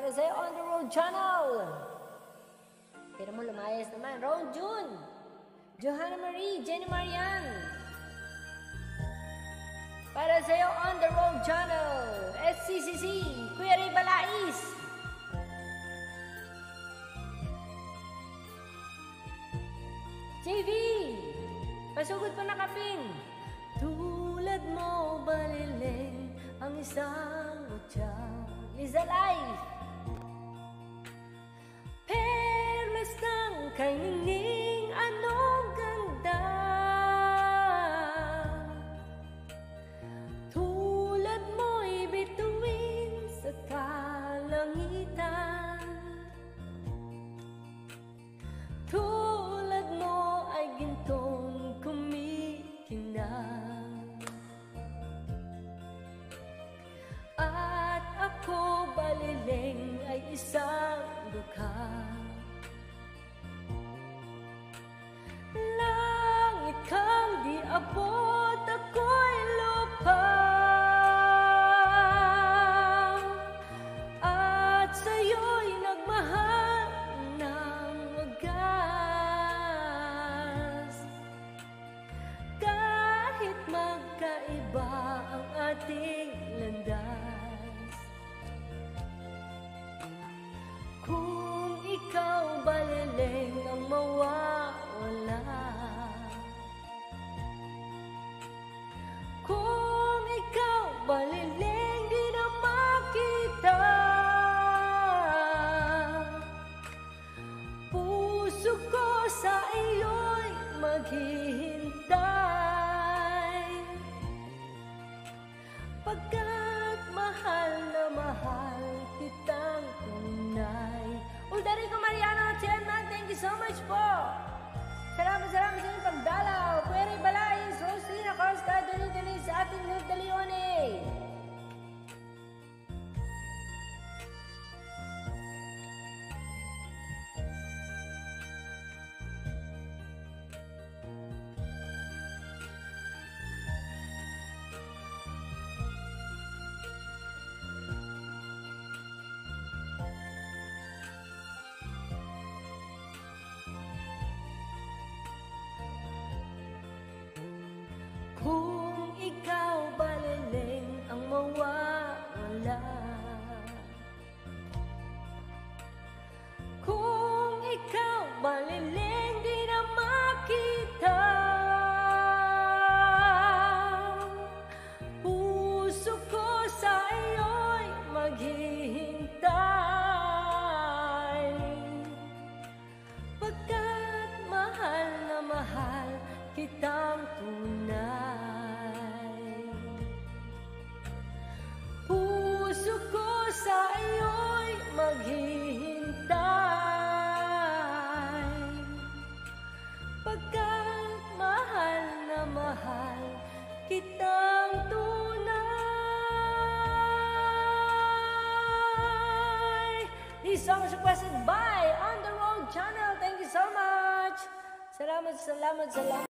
para sa'yo on the road channel. Pero mo lumayas naman. Ron June, Johanna Marie, Jenny Marian. Para sa'yo on the road channel. SCCC, Kuya Ray Balais. JV, pasugod pa na kaping. Tulad mo baliling ang isang mutya. Liza Life. Perlas ng kay ningning, anong ganda. Tulad mo'y bituin sa kalangitan. Tulad mo ay gintong kumikinang. At ako baliling ay isang dukha. Langit kang di abot, ako'y lupa. At sa'yo'y nagmahal ng wagas. Kahit magkaiba ang ating landas. Kung ikaw baliling ang mawawala. Kung ikaw baliling di na makita. Puso ko sa iyo'y maghihintay. Pagkat mahal na mahal kitang tunay. Uldarico Mariano, Chairman, thank you so much po. Salamat sa inyong pagdalaw. Kuya Ray Balais, Rosina Costa, dali-dali sa ating Lord de Leone. Kung ikaw baliling ang mawawala. Kung ikaw baliling di na makita. Puso ko sa iyo'y maghihintay. Pagkat mahal na mahal kitang tunay. Puso ko sa iyo'y maghihintay. Pagkat mahal na mahal kitang tunay. These songs requested by On The Road Channel. Thank you so much. Salamat.